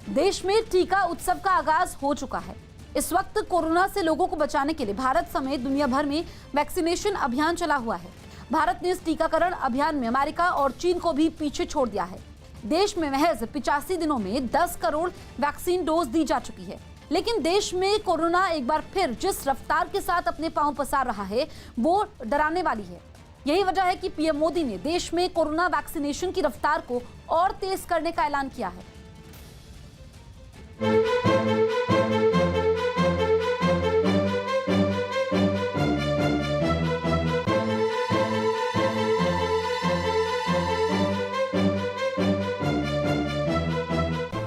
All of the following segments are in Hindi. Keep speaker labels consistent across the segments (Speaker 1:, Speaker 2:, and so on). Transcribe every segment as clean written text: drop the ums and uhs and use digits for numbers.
Speaker 1: देश में टीका उत्सव का आगाज हो चुका है। इस वक्त कोरोना से लोगों को बचाने के लिए भारत समेत दुनिया भर में वैक्सीनेशन अभियान चला हुआ है। भारत ने इस टीकाकरण अभियान में अमेरिका और चीन को भी पीछे छोड़ दिया है। देश में महज 85 दिनों में 10 करोड़ वैक्सीन डोज दी जा चुकी है। लेकिन देश में कोरोना एक बार फिर जिस रफ्तार के साथ अपने पांव पसार रहा है वो डराने वाली है। यही वजह है कि पीएम मोदी ने देश में कोरोना वैक्सीनेशन की रफ्तार को और तेज करने का ऐलान किया है।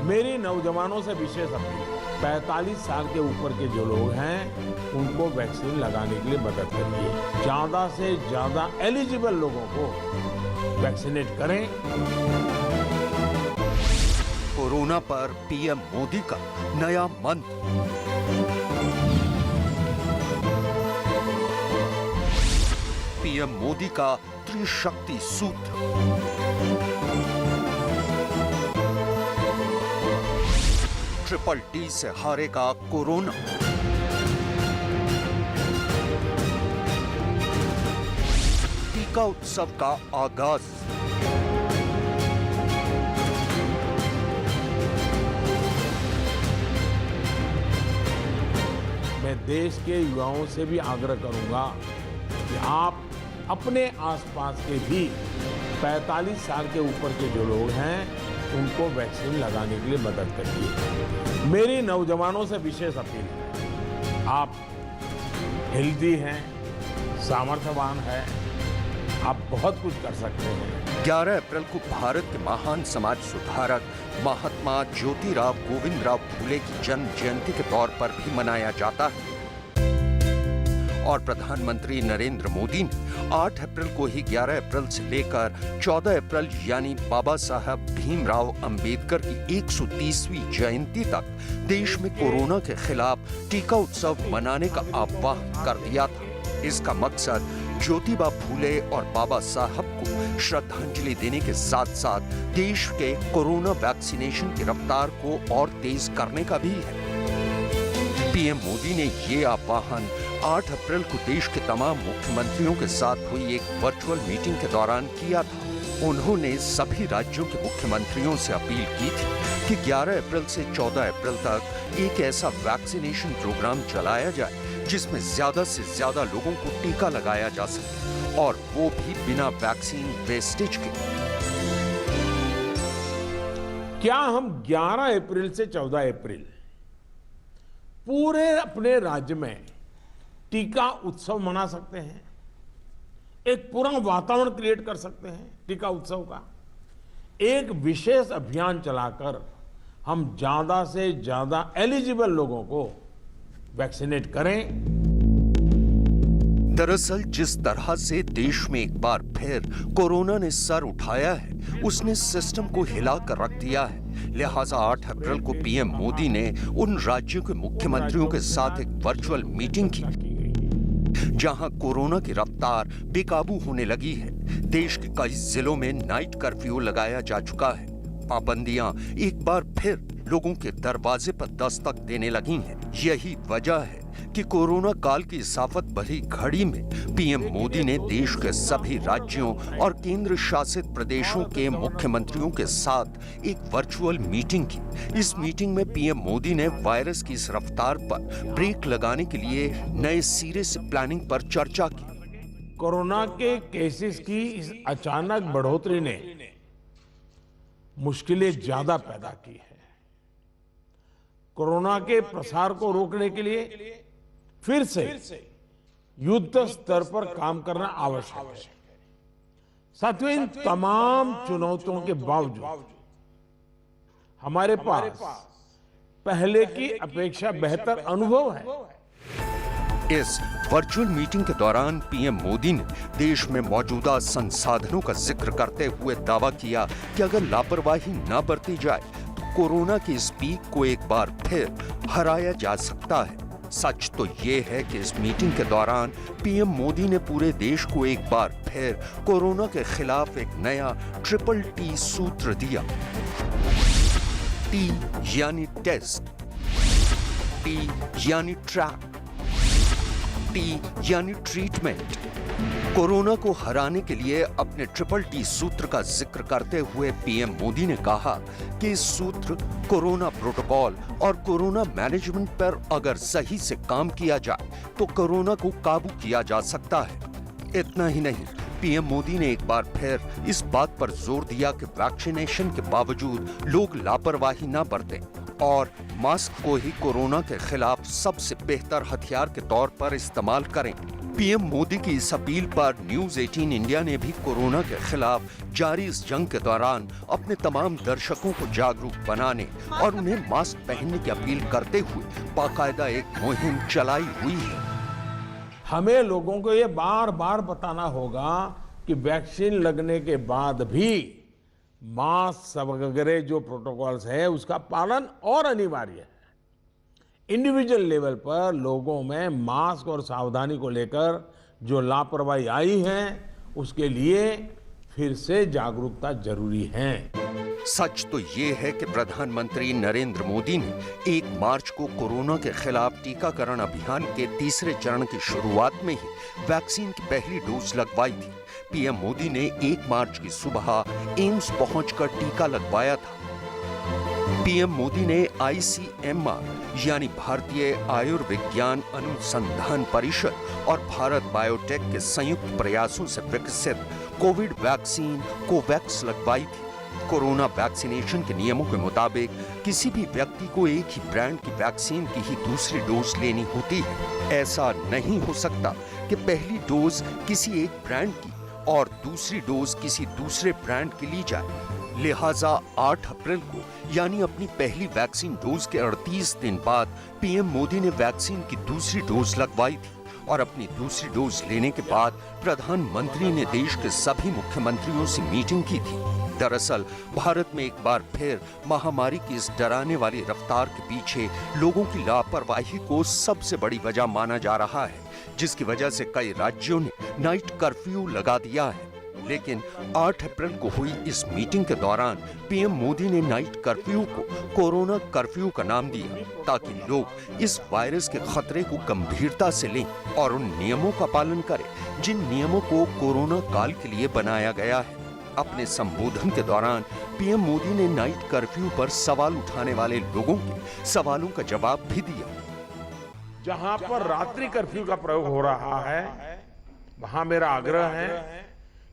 Speaker 2: मेरी नौजवानों से विशेष अपील, 45 साल के ऊपर के जो लोग हैं उनको वैक्सीन लगाने के लिए मदद करिए। ज्यादा से ज्यादा एलिजिबल लोगों को वैक्सीनेट करें।
Speaker 3: कोरोना पर पीएम मोदी का नया मंत्र। पीएम मोदी का त्रिशक्ति सूत्र। ट्रिपल टी से हारेगा कोरोना। टीका उत्सव का आगाज।
Speaker 2: मैं देश के युवाओं से भी आग्रह करूंगा कि आप अपने आसपास के भी 45 साल के ऊपर के जो लोग हैं उनको वैक्सीन लगाने के लिए मदद करिए। मेरी नौजवानों से विशेष अपील है, आप हेल्दी हैं, सामर्थ्यवान हैं, आप बहुत कुछ कर सकते हैं।
Speaker 3: 11 अप्रैल को भारत के महान समाज सुधारक महात्मा ज्योतिराव गोविंदराव फूले की जन्म जयंती के तौर पर भी मनाया जाता है और प्रधानमंत्री नरेंद्र मोदी ने 8 अप्रैल को ही 11 अप्रैल से लेकर 14 अप्रैल यानी बाबा साहब भीमराव अंबेडकर की 130वीं जयंती तक देश में कोरोना के खिलाफ टीका उत्सव मनाने का आह्वान कर दिया था। इसका मकसद ज्योतिबा फूले और बाबा साहब को श्रद्धांजलि देने के साथ साथ देश के कोरोना वैक्सीनेशन की रफ्तार को और तेज करने का भी है। पीएम मोदी ने ये आह्वान 8 अप्रैल को देश के तमाम मुख्यमंत्रियों के साथ हुई एक वर्चुअल मीटिंग के दौरान किया था। उन्होंने सभी राज्यों के मुख्यमंत्रियों से अपील की थी कि 11 अप्रैल से 14 अप्रैल तक एक ऐसा वैक्सीनेशन प्रोग्राम चलाया जाए जिसमें ज्यादा से ज्यादा लोगों को टीका लगाया जा सके और वो भी बिना वैक्सीन वेस्टेज के।
Speaker 2: क्या हम 11 अप्रैल से 14 अप्रैल पूरे अपने राज्य में टीका उत्सव मना सकते हैं? एक पूरा वातावरण क्रिएट कर सकते हैं टीका उत्सव का। एक विशेष अभियान चलाकर हम ज्यादा से ज्यादा एलिजिबल लोगों को वैक्सीनेट करें।
Speaker 3: दरअसल जिस तरह से देश में एक बार फिर कोरोना ने सर उठाया है उसने सिस्टम को हिला कर रख दिया है। लिहाजा 8 अप्रैल को पीएम मोदी ने उन राज्यों के मुख्यमंत्रियों के साथ एक वर्चुअल मीटिंग की जहां कोरोना की रफ्तार बेकाबू होने लगी है। देश के कई जिलों में नाइट कर्फ्यू लगाया जा चुका है। पाबंदियां एक बार फिर लोगों के दरवाजे पर दस्तक देने लगी हैं। यही वजह है कि कोरोना काल की इस आफत भरी घड़ी में पीएम मोदी ने देश के सभी राज्यों और केंद्र शासित प्रदेशों के मुख्यमंत्रियों के साथ एक वर्चुअल मीटिंग की। इस मीटिंग में पीएम मोदी ने वायरस की इस रफ्तार पर ब्रेक लगाने के लिए नए सिरे से प्लानिंग पर चर्चा की।
Speaker 2: कोरोना के केसेस की इस अचानक बढ़ोतरी ने मुश्किलें ज्यादा पैदा की है। कोरोना के प्रसार को रोकने के लिए फिर से युद्ध स्तर पर काम करना आवश्यक है। साथियों, इन तमाम चुनौतियों के बावजूद हमारे पास पहले की अपेक्षा बेहतर अनुभव है।
Speaker 3: इस वर्चुअल मीटिंग के दौरान पीएम मोदी ने देश में मौजूदा संसाधनों का जिक्र करते हुए दावा किया कि अगर लापरवाही न बरती जाए तो कोरोना की इस पीक को एक बार फिर हराया जा सकता है। सच तो ये है कि इस मीटिंग के दौरान पीएम मोदी ने पूरे देश को एक बार फिर कोरोना के खिलाफ एक नया ट्रिपल टी सूत्र दिया। टी यानी टेस्ट, टी यानी ट्रैक, टी यानी ट्रीटमेंट। कोरोना को हराने के लिए अपने ट्रिपल टी सूत्र का जिक्र करते हुए पीएम मोदी ने कहा कि इस सूत्र कोरोना प्रोटोकॉल और कोरोना मैनेजमेंट पर अगर सही से काम किया जाए तो कोरोना को काबू किया जा सकता है। इतना ही नहीं, पीएम मोदी ने एक बार फिर इस बात पर जोर दिया कि वैक्सीनेशन के बावजूद लोग लापरवाही न बरतें और मास्क को ही कोरोना के खिलाफ सबसे बेहतर हथियार के तौर पर इस्तेमाल करें। पीएम मोदी की इस अपील पर न्यूज 18 इंडिया ने भी कोरोना के खिलाफ जारी इस जंग के दौरान अपने तमाम दर्शकों को जागरूक बनाने और उन्हें मास्क पहनने की अपील करते हुए बाकायदा एक मुहिम चलाई हुई है।
Speaker 2: हमें लोगों को ये बार बार बताना होगा कि वैक्सीन लगने के बाद भी मास्क वगैरह जो प्रोटोकॉल्स है उसका पालन और अनिवार्य है। इंडिविजुअल लेवल पर लोगों में मास्क और सावधानी को लेकर जो लापरवाही आई है उसके लिए फिर से जागरूकता जरूरी है।
Speaker 3: सच तो ये है कि प्रधानमंत्री नरेंद्र मोदी ने 1 मार्च को कोरोना के खिलाफ टीकाकरण अभियान के तीसरे चरण की शुरुआत में ही वैक्सीन की पहली डोज लगवाई थी। पीएम मोदी ने 1 मार्च की सुबह एम्स पहुंचकर टीका लगवाया था। पीएम मोदी ने ICMR यानी भारतीय आयुर्विज्ञान अनुसंधान परिषद और भारत बायोटेक के संयुक्त प्रयासों से विकसित कोविड वैक्सीन कोवैक्स लगवाई थी। कोरोना वैक्सीनेशन के नियमों के मुताबिक किसी भी व्यक्ति को एक ही ब्रांड की वैक्सीन की ही दूसरी डोज लेनी होती है। ऐसा नहीं हो सकता कि पहली डोज किसी एक ब्रांड की और दूसरी डोज किसी दूसरे ब्रांड की ली जाए। लिहाजा 8 अप्रैल को यानी अपनी पहली वैक्सीन डोज के 38 दिन बाद पीएम मोदी ने वैक्सीन की दूसरी डोज लगवाई थी और अपनी दूसरी डोज लेने के बाद प्रधानमंत्री ने देश के सभी मुख्यमंत्रियों से मीटिंग की थी। दरअसल भारत में एक बार फिर महामारी की इस डराने वाली रफ्तार के पीछे लोगों की लापरवाही को सबसे बड़ी वजह माना जा रहा है, जिसकी वजह से कई राज्यों ने नाइट कर्फ्यू लगा दिया है। लेकिन 8 अप्रैल को हुई इस मीटिंग के दौरान पीएम मोदी ने नाइट कर्फ्यू को कोरोना कर्फ्यू का नाम दिया ताकि लोग इस वायरस के खतरे को गंभीरता से लें और उन नियमों का पालन करें जिन नियमों को कोरोना काल के लिए बनाया गया है। अपने संबोधन के दौरान पीएम मोदी ने नाइट कर्फ्यू पर सवाल उठाने वाले लोगों के सवालों का जवाब भी दिया।
Speaker 2: जहां पर रात्रि कर्फ्यू का प्रयोग हो रहा है वहां मेरा आग्रह है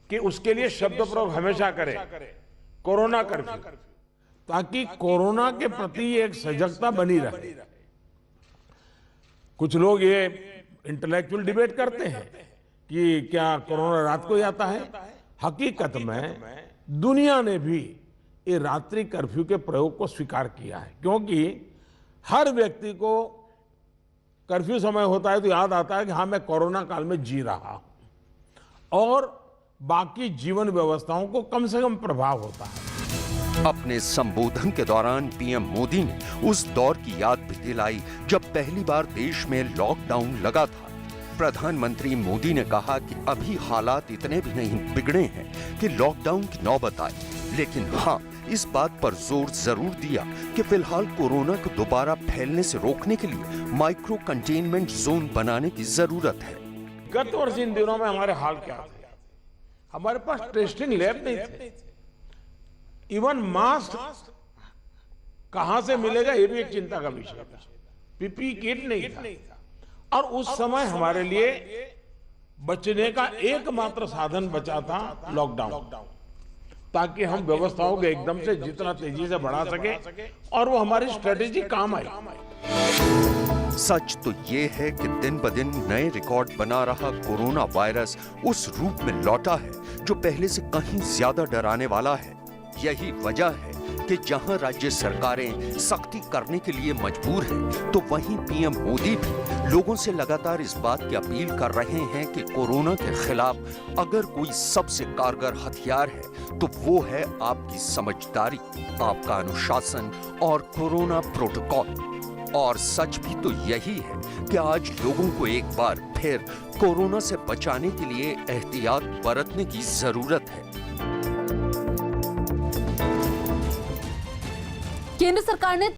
Speaker 2: कि उसके लिए शब्द प्रयोग हमेशा करें कोरोना कर्फ्यू, ताकि कोरोना के प्रति एक सजगता बनी रहे। कुछ लोग ये इंटेलेक्चुअल डिबेट करते हैं कि क्या कोरोना रात को ही आता है। हकीकत में दुनिया ने भी ये रात्रि कर्फ्यू के प्रयोग को स्वीकार किया है, क्योंकि हर व्यक्ति को कर्फ्यू समय होता है तो याद आता है कि हाँ मैं कोरोना काल में जी रहा हूं और बाकी जीवन व्यवस्थाओं को कम से कम प्रभाव होता है।
Speaker 3: अपने संबोधन के दौरान पीएम मोदी ने उस दौर की याद भी दिलाई जब पहली बार देश में लॉकडाउन लगा था। प्रधानमंत्री मोदी ने कहा कि अभी हालात इतने भी नहीं बिगड़े हैं कि लॉकडाउन की नौबत आए, लेकिन हाँ इस बात पर जोर जरूर दिया कि फिलहाल कोरोना को दोबारा फैलने से रोकने के लिए माइक्रो कंटेनमेंट जोन बनाने की जरूरत है।
Speaker 2: गत वर्ष इन दिनों में हमारे हाल क्या थे? हमारे पास टेस्टिंग लैब नहीं थे। इवन मास्क कहां से मिलेगा ये भी एक चिंता का विषय था। पीपी किट नहीं था और उस समय हमारे लिए बचने का एकमात्र साधन बचा था लॉकडाउन, ताकि हम व्यवस्थाओं को एकदम से जितना तेजी से बढ़ा सके और वो हमारी स्ट्रेटेजी काम आई।
Speaker 3: सच तो ये है कि दिन ब दिन नए रिकॉर्ड बना रहा कोरोना वायरस उस रूप में लौटा है जो पहले से कहीं ज्यादा डराने वाला है। यही वजह है कि जहां राज्य सरकारें सख्ती करने के लिए मजबूर हैं, तो वहीं पीएम मोदी भी लोगों से लगातार इस बात की अपील कर रहे हैं कि कोरोना के खिलाफ अगर कोई सबसे कारगर हथियार है तो वो है आपकी समझदारी, आपका अनुशासन और कोरोना प्रोटोकॉल। और सच भी तो यही है कि आज लोगों को एक बार फिर कोरोना से बचाने के लिए एहतियात बरतने की जरूरत है।
Speaker 1: केंद्र सरकार ने